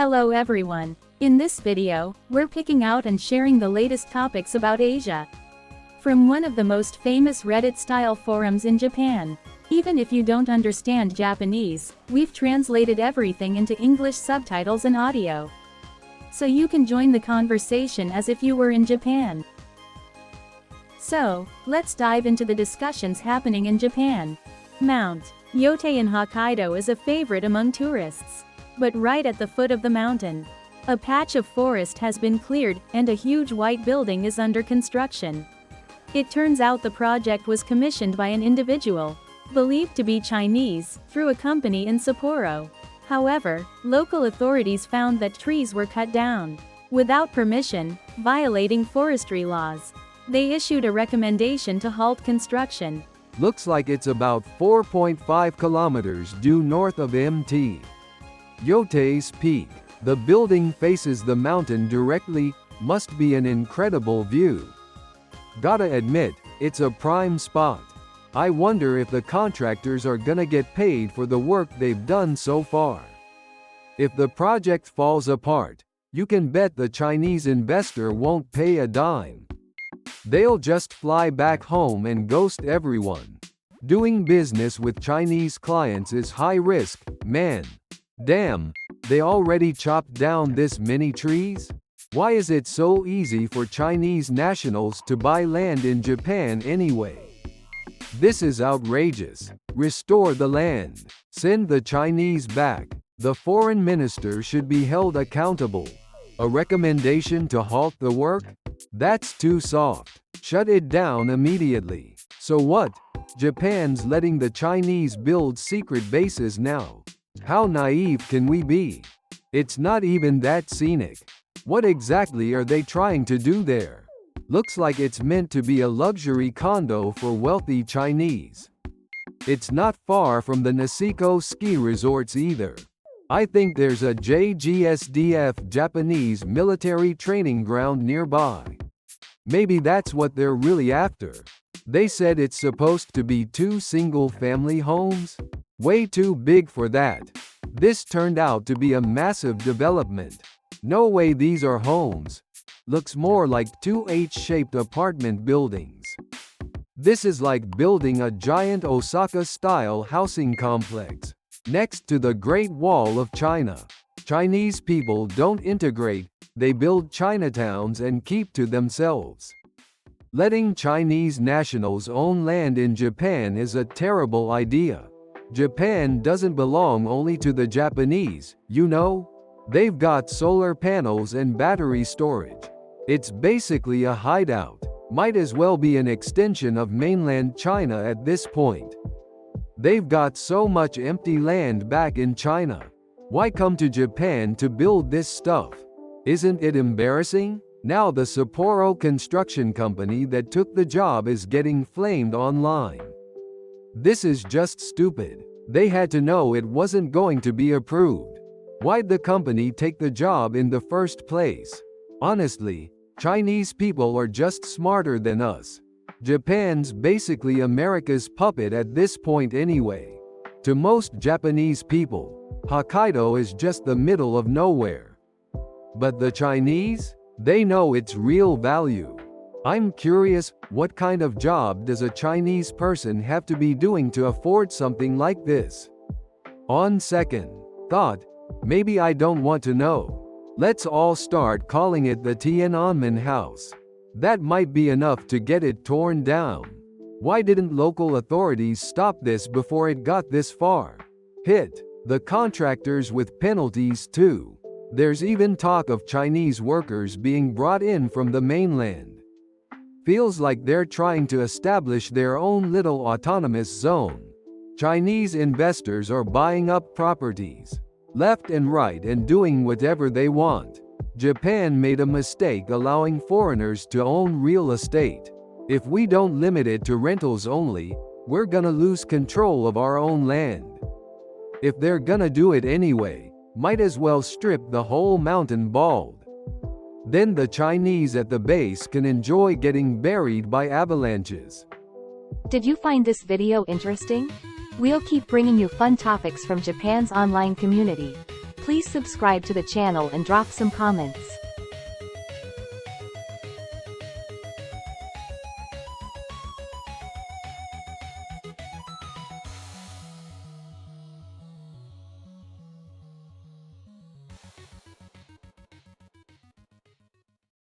Hello everyone. In this video, we're picking out and sharing the latest topics about Asia. From one of the most famous Reddit-style forums in Japan. Even if you don't understand Japanese, we've translated everything into English subtitles and audio. So you can join the conversation as if you were in Japan. So, let's dive into the discussions happening in Japan. Mount Yotei in Hokkaido is a favorite among tourists. But right at the foot of the mountain, a patch of forest has been cleared, and a huge white building is under construction. It turns out the project was commissioned by an individual, believed to be Chinese, through a company in Sapporo. However, local authorities found that trees were cut down without permission, violating forestry laws. They issued a recommendation to halt construction. Looks like it's about 4.5 kilometers due north of Mt. Yotei's peak. The building faces the mountain directly, must be an incredible view. Gotta admit, it's a prime spot. I wonder if the contractors are gonna get paid for the work they've done so far. If the project falls apart, you can bet the Chinese investor won't pay a dime. They'll just fly back home and ghost everyone. Doing business with Chinese clients is high risk, man. Damn, they already chopped down this many trees? Why is it so easy for Chinese nationals to buy land in Japan anyway? This is outrageous. Restore the land. Send the Chinese back. The foreign minister should be held accountable. A recommendation to halt the work? That's too soft. Shut it down immediately. So what? Japan's letting the Chinese build secret bases now. How naive can we be? It's not even that scenic. What exactly are they trying to do there? Looks like it's meant to be a luxury condo for wealthy Chinese. It's not far from the Niseko ski resorts either. I think there's a JGSDF Japanese military training ground nearby. Maybe that's what they're really after. They said it's supposed to be 2 single-family homes? Way too big for that. This turned out to be a massive development. No way these are homes. Looks more like 2 H-shaped apartment buildings. This is like building a giant Osaka-style housing complex next to the Great Wall of China. Chinese people don't integrate, they build Chinatowns and keep to themselves. Letting Chinese nationals own land in Japan is a terrible idea. Japan doesn't belong only to the Japanese, you know? They've got solar panels and battery storage. It's basically a hideout. Might as well be an extension of mainland China at this point. They've got so much empty land back in China. Why come to Japan to build this stuff? Isn't it embarrassing? Now the Sapporo construction company that took the job is getting flamed online. This is just stupid. They had to know it wasn't going to be approved. Why'd the company take the job in the first place? Honestly, Chinese people are just smarter than us. Japan's basically America's puppet at this point anyway. To most Japanese people, Hokkaido is just the middle of nowhere. But the Chinese? They know its real value. I'm curious, what kind of job does a Chinese person have to be doing to afford something like this? On second thought, maybe I don't want to know. Let's all start calling it the Tiananmen House. That might be enough to get it torn down. Why didn't local authorities stop this before it got this far? Hit the contractors with penalties too. There's even talk of Chinese workers being brought in from the mainland. Feels like they're trying to establish their own little autonomous zone. Chinese investors are buying up properties left and right and doing whatever they want. Japan made a mistake allowing foreigners to own real estate. If we don't limit it to rentals only, we're gonna lose control of our own land. If they're gonna do it anyway, might as well strip the whole mountain bald. Then the Chinese at the base can enjoy getting buried by avalanches. Did you find this video interesting? We'll keep bringing you fun topics from Japan's online community. Please subscribe to the channel and drop some comments.